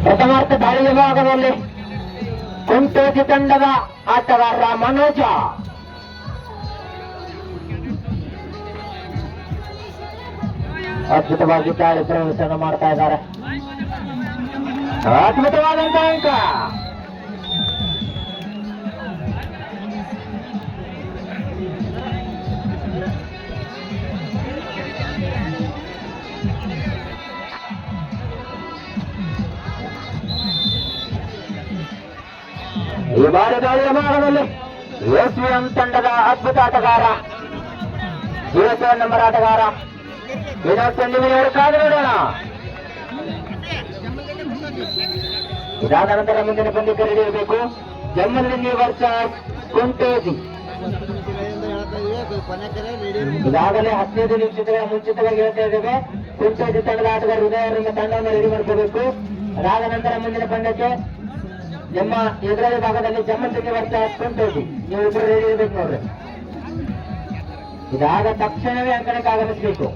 ಪ್ರಥಮಾರ್ಥ ದಾಳಿ ವಿಭಾಗದಲ್ಲಿ ಕುಂಟೋಜಿ ತಂಡದ ಆಟಗಾರ ಮನೋಜ, ಅದ್ಭುತವಾಗಿ ದಾಳಿ ಪ್ರವೇಶನ ಮಾಡ್ತಾ ಇದ್ದಾರೆ. ಅದ್ಭುತವಾದಂತಹ ಅಂಕ. ಈ ಬಾರಿ ದಾಳಿಯ ಭಾಗದಲ್ಲಿ ಎಸ್ವಿಎಂ ತಂಡದ ಅದ್ಭುತ ಆಟಗಾರ 07 ನಂಬರ್ ಆಟಗಾರ ವಿನೋದ್ ಚಂದಿಮನಿಯವರು ಕಾದು ನೋಡೋಣ. ಇದಾದ ನಂತರ ಮುಂದಿನ ಪಂದ್ಯಕ್ಕೆ ರೆಡಿ ಇರಬೇಕು. ಜಮ್ಮಲ್ಲಿ ವರ್ಸಸ್ ಕುಂಟೋಜಿ. ಈಗಾಗಲೇ 15 ನಿಮಿಷಗಳ ಮುಂಚಿತವಾಗಿ ಹೇಳ್ತಾ ಇದ್ದೇವೆ. ಕುಂಟೋಜಿ ತಂಡದ ಆಟಗಾರ ಹೃದಯರಿಂದ ತಂಡವನ್ನು ರೆಡಿ ಮಾಡ್ಕೋಬೇಕು. ಅದಾದ ನಂತರ ಮುಂದಿನ ಪಂದ್ಯಕ್ಕೆ ನಿಮ್ಮ ಎದುರಾಳಿ ಭಾಗದಲ್ಲಿ ಜಮ್ಮಲ್ಲಿ ವರ್ಸಸ್ ಕುಂಟೋಜಿ. ನೀವು ಇಬ್ಬರು ರೆಡಿ ಇರಬೇಕು ನೋಡ್ರಿ. ಇದಾದ ತಕ್ಷಣವೇ ಅಂಕಣಕ್ಕೆ ಆಗಮಿಸಬೇಕು.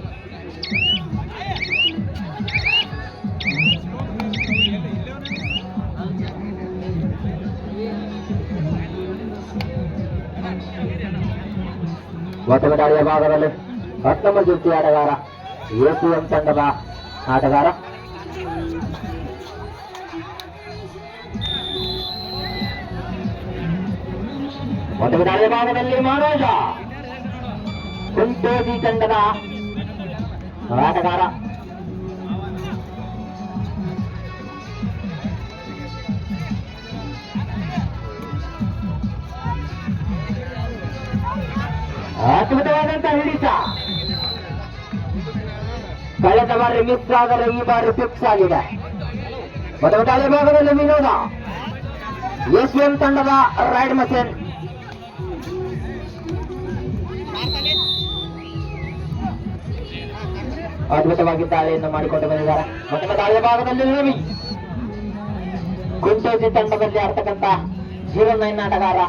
ಮೊದಲ ದಾಳಿಯ ಭಾಗದಲ್ಲಿ 19 ಜೊತೆ ಆಟಗಾರ ಎಸಿಎಂ ತಂಡದ ಆಟಗಾರ ಮೊದಲ ದಾಳಿಯ ಭಾಗದಲ್ಲಿ ಮನೋಜ, ಕುಂಟೋಜಿ ತಂಡದ ಆಟಗಾರ ಅದ್ಭುತವಾದಂತಹ ಹಿಡಿತ. ಕಳೆದ ಬಾರಿ ಮಿಸ್ ಆದರೆ ಈ ಬಾರಿ ಫಿಕ್ಸ್ ಆಗಿದೆ. ಮೊದಲ ದಾಳಿಯ ಭಾಗದಲ್ಲಿ ವಿನೋದ, ಎಸ್ಎಂ ತಂಡದ ರೈಡ್ ಮಷೀನ್ ಅದ್ಭುತವಾಗಿ ದಾಳಿಯನ್ನು ಮಾಡಿಕೊಂಡು ಬಂದಿದ್ದಾರೆ. ಮೊದಲ ದಾಳಿಯ ಭಾಗದಲ್ಲಿ ರವಿ, ಕುಂಟೋಜಿ ತಂಡದಲ್ಲಿ ಆಡ್ತಕ್ಕಂಥ 09 ಆಟಗಾರ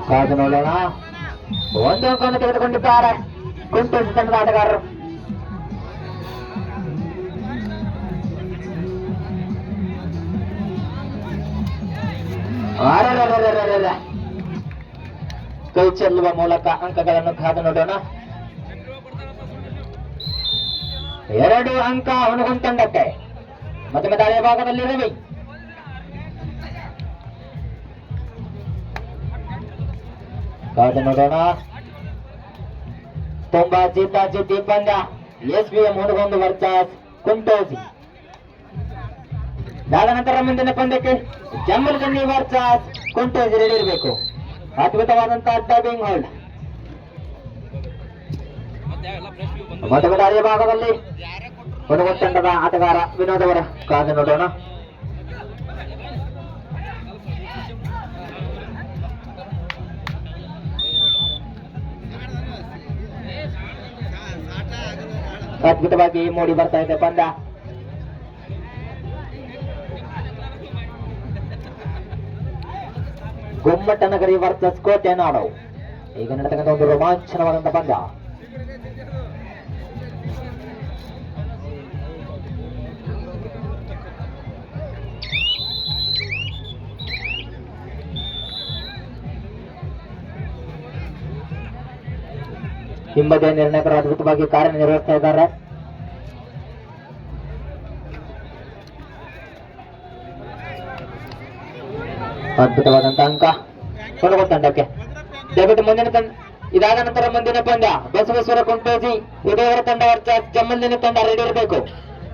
ಕಾದು ನೋಡೋಣ. ಒಂದು ಅಂಕವನ್ನು ತೆಗೆದುಕೊಂಡಿದ್ದಾರೆ ಕುಂಟೋಜಿ ತಂಡದ ಆಟಗಾರರು. ಕೈ ಚೆಲ್ಲುವ ಮೂಲಕ ಅಂಕಗಳನ್ನು ಕಾದು ನೋಡೋಣ. 2 ಅಂಕ ಹುಣಗುಂದ ತಂಡಕ್ಕೆ. ಮಧ್ಯಮ ದಾಳಿಯ ಭಾಗದಲ್ಲಿ ರವಿ, ಕಾದು ನೋಡೋಣ. ತುಂಬಾ ಜಿದ್ದಿ ಪಂದ್ಯ. SBM Hungund versus Kuntoji. ಅದಾದ ನಂತರ ಮುಂದಿನ ಪಂದ್ಯಕ್ಕೆ ಜಮ್ಮಲ್ ವರ್ಸಸ್ ಕುಂಟೋಜಿ ರೆಡಿ ಇರಬೇಕು. ಅದ್ಭುತವಾದಂತಹ ಡಬ್ಬಿಂಗ್ ಹೋಲ್ಡ್. ಮಧ್ಯಮ ದಾಳಿಯ ಭಾಗದಲ್ಲಿ ಹುಣಗುಂದ ತಂಡದ ಆಟಗಾರ ವಿನೋದ್ ಅವರ ಕಾದು ನೋಡೋಣ. ಅದ್ಭುತವಾಗಿ ಮೂಡಿ ಬರ್ತಾ ಇದೆ ಪಂದ್ಯ. ಗುಮ್ಮಟನಗರಿ ವರ್ಸಸ್ ಕೋಟೆನಾಡು ಈಗ ನಡೆತಕ್ಕಂಥ ಒಂದು ರೋಮಾಂಚನವಾದಂತಹ ಪಂದ್ಯ. ಹಿಂಬದಿಯ ನಿರ್ಣಾಯಕರು ಅದ್ಭುತವಾಗಿ ಕಾರ್ಯನಿರ್ವಹಿಸ್ತಾ ಇದ್ದಾರೆ. ಅದ್ಭುತವಾದಂತಹ ಅಂಕ ಹುಣಗುಂದ ತಂಡಕ್ಕೆ. ದಯವಿಟ್ಟು ಮುಂದಿನ ಇದಾದ ನಂತರ ಮುಂದಿನ ಪಂದ್ಯ ಬಸವೇಶ್ವರ ಕುಂಟೋಜಿ ಉದಯವರ ತಂಡ ವರ್ಸಸ್ ಜಮ್ಮಲ್ಲಿನ ತಂಡ ರೆಡಿ ಇರಬೇಕು.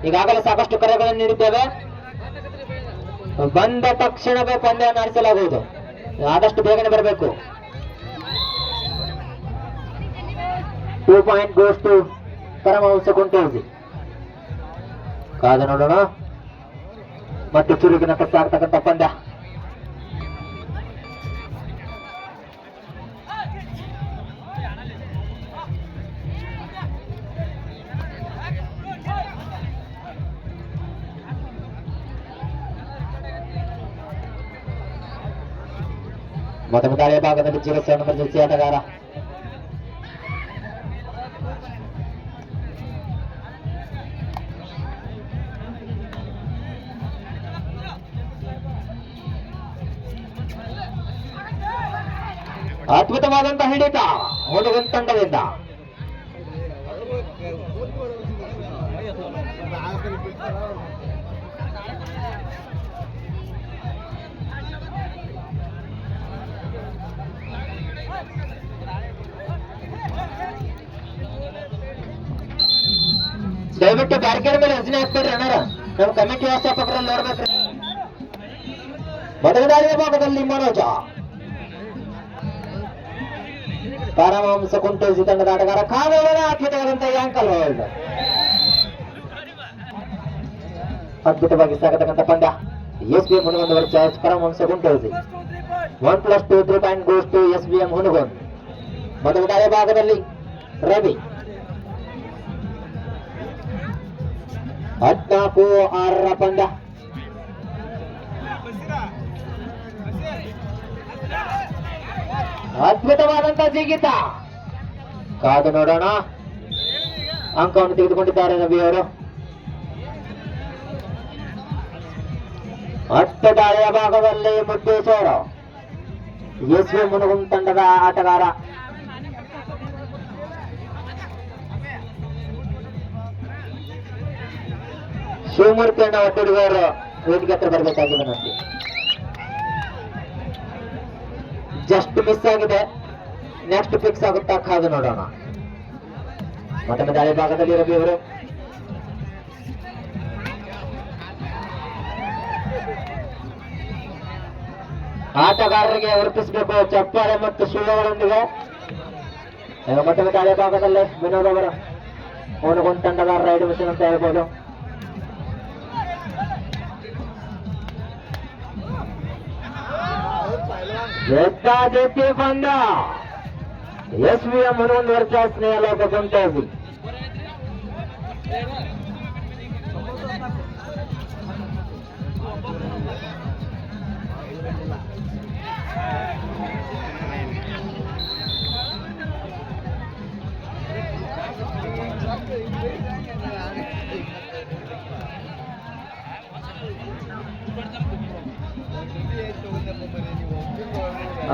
ಈಗಾಗಲೇ ಸಾಕಷ್ಟು ಕರೆಗಳನ್ನು ನೀಡಿದ್ದೇವೆ. ಬಂದ ತಕ್ಷಣವೇ ಪಂದ್ಯ ನಡೆಸಲಾಗುವುದು. ಆದಷ್ಟು ಬೇಗನೆ ಬರಬೇಕು. 2 point goes to Paramahansa Kuntoji. ಕಾದು ನೋಡೋಣ. ಮತ್ತು ಚುರುಕಿನ ಕಟ್ಟಾಗ್ತಕ್ಕಂಥ ಪಂದ್ಯ. ಮೊದಲ ದಾಳಿಯ ಭಾಗದಲ್ಲಿ 07 ನಂಬರ್ ಜೆರ್ಸಿ ಆಟಗಾರ ಅದ್ಭುತವಾದಂತಹ ಹಿಡಿತ ಹುಡುಗನ್ ತಂಡದಿಂದ. ದಯವಿಟ್ಟು ಬ್ಯಾರಿಕೇಡ್ ಮೇಲೆ ರಚನೆ ಹಾಕ್ಬೇಡ್ರಿ ಅಣ್ಣಾರ, ನಮ್ಮ ಕಮಿಟಿ ವ್ಯವಸ್ಥಾಪಕರಲ್ಲಿ ನೋಡ್ಬೇಕ್ರಿ. ಬಡಗದಾರಿಯ ಭಾಗದಲ್ಲಿ ಮನೋಜ ಪರಮಹಂಸ ಕುಂಟೋಜಿ ತಂಡದ ಆಟಗಾರ ಕಾವೇರಿನ ಅದ್ಭುತವಾದಂತಹ ಆಂಕಲ್ ಹೋಲ್ಡ್. ಅದ್ಭುತವಾಗಿ ಸಾಗತಕ್ಕಂಥ ಪಂದ್ಯ. SBM Hunagunda versus Paramahamsa Kuntoji. 1+2 3 point goes to SBM Hunagunda. ಬಡಗದಾರಿಯ ಭಾಗದಲ್ಲಿ ರವಿ 14-6 ಪಂದ್ಯ. ಅದ್ಭುತವಾದಂತಹ ಜಿಗಿತ. ಕಾದು ನೋಡೋಣ. ಅಂಕವನ್ನು ತೆಗೆದುಕೊಂಡಿದ್ದಾರೆ ರವಿ ಅವರು. ಅಡ್ಡದಾಳಿಯ ಭಾಗದಲ್ಲಿ ಮುದ್ದೇಶ್ವರ SBM ಹುನಗುಂದ ತಂಡದ ಆಟಗಾರ. ಶಿವಮೂರ್ತಿ ಅಣ್ಣ ಒಟ್ಟುಡುಗವರು ವೇದಿಕೆ ಹತ್ರ ಬರಬೇಕಾಗಿದೆ. ನನಗೆ ಜಸ್ಟ್ ಮಿಸ್ ಆಗಿದೆ. ನೆಕ್ಸ್ಟ್ ಫಿಕ್ಸ್ ಆಗುತ್ತಾ ಕಾದು ನೋಡೋಣ. ಮತ್ತೊಮ್ಮೆ ದಾಳಿ ಭಾಗದಲ್ಲಿ ರವಿ ಅವರು. ಆಟಗಾರರಿಗೆ ವರ್ತಿಸಬೇಕು ಚಪ್ಪಾಳೆ ಮತ್ತು ಸುಳ್ಳುಗಳೊಂದಿಗೆ. ಮತ್ತೊಮ್ಮೆ ದಾಳಿ ಭಾಗದಲ್ಲಿ ವಿನೋದ್ ಅವರು ಹುನಗುಂದ ತಂಡದ ರೈಡ್ ಮಿಷನ್ ಅಂತ ಹೇಳ್ಬೋದು. ಎತ್ತಾದೆತ್ತಿ ಬಂದ SBM ಹುನಗುಂದ ವರ್ಸಸ್ ಸ್ನೇಹಲೋಕ ಕುಂಟೋಜಿ.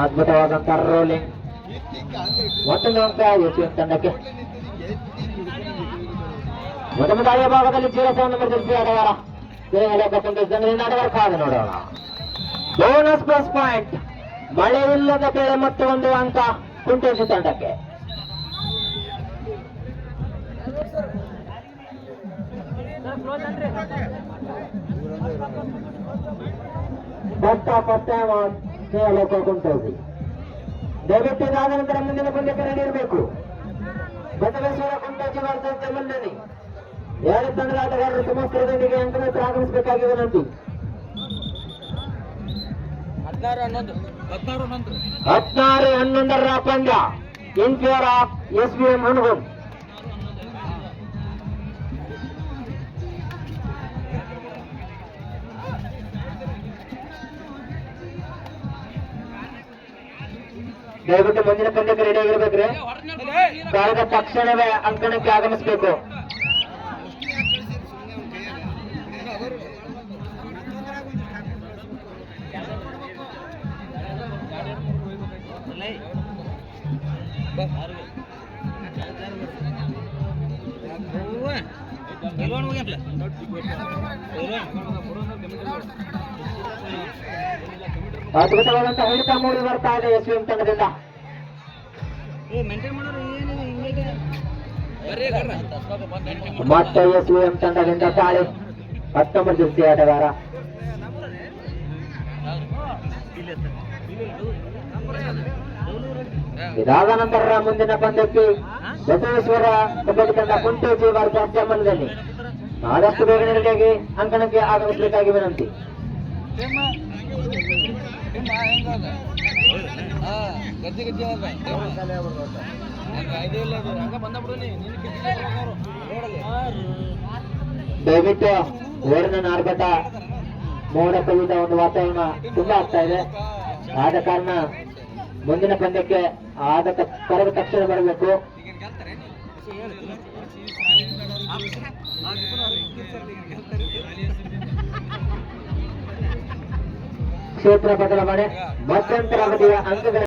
ಅದ್ಭುತವಾದಂತಹ ರೋಲಿಂಗ್. ಮತ್ತೊಂದು ಅಂಕ SBM ತಂಡಕ್ಕೆ. ಮೊದಲ ಭಾಗದಲ್ಲಿ 0 ನಂಬರ್ ಜರ್ಸಿ ಆಟಗಾರ ಆಟಗಾರ ಕಾದು ನೋಡೋಣ. Bonus plus point. ಮಳೆ ಇಲ್ಲದ ಬೆಳೆ ಮತ್ತು ಒಂದು ಅಂಕ ಕುಂಟೋಜಿ ತಂಡಕ್ಕೆ. ಲೋಕ ಕುಂಟೋಜಿ. ದಯವಿಟ್ಟು ಇದಾದ ನಂತರ ಮುಂದಿನ ಪಂದ್ಯಕ್ಕೆ ರೆಡಿ ಇರಬೇಕು. ಬಸವೇಶ್ವರ ಕುಂಟೋಜಿ ವರ್ಸಸ್ ಜಮಲ್ನನಿ. ಎರಡು ತಂಡದ ಆಟಗಾರರು ಸಮಸ್ತ್ರದೊಂದಿಗೆ ಅಂಕಣಕ್ಕೆ ಆಗಮಿಸಬೇಕಾಗಿ ವಿನಂತಿ. 16-11 ಪಂದ್ಯ in favour of SBM Hungund. ದಯವಿಟ್ಟು ಮುಂದಿನ ಪಂದ್ಯಕ್ಕೆ ರೆಡಿ ಆಗಿರ್ಬೇಕ್ರಿ. ಕಾಲದ ತಕ್ಷಣವೇ ಅಂಕಣಕ್ಕೆ ಆಗಮಿಸಬೇಕು. ಅದ್ಭುತವಾದಂತಹ ಹಿಡಿತ ಮೂಡಿ ಬರ್ತಾ ಇದೆ SBM ತಂಡದಿಂದ. ಮತ್ತೆ SBM ತಂಡದಿಂದ ದಾಳಿ. 19 ಜರ್ಸಿ ಆಟಗಾರ. ಇದಾದ ನಂತರ ಮುಂದಿನ ಪಂದ್ಯಕ್ಕೆ ಬಸವೇಶ್ವರ ಕಬಡ್ಡಿ ತಂಡ ಕುಂಟೋಜಿ ವರ್ಸಸ್ ಜಮಲ್ನನಿ. ಆದಷ್ಟು ಬೇಗನೆ ರೆಡಿಯಾಗಿ ಅಂಕಣಕ್ಕೆ ಆಗಮಿಸಬೇಕಾಗಿ ವಿನಂತಿ. ದಯವಿಟ್ಟು ಓರಿನ ಆರ್ಭಟ ಮೋಡ ಕವಿದ ಒಂದು ವಾತಾವರಣ ತುಂಬಾ ಆಗ್ತಾ ಇದೆ. ಆದ ಕಾರಣ ಮುಂದಿನ ಪಂದ್ಯಕ್ಕೆ ಕರೆದ ತಕ್ಷಣ ಬರಬೇಕು. ಕ್ಷೇತ್ರ ಬದಲಾವಣೆ ಮಧ್ಯಂತರ ಅವಧಿಯ ಅಂಕಗಳ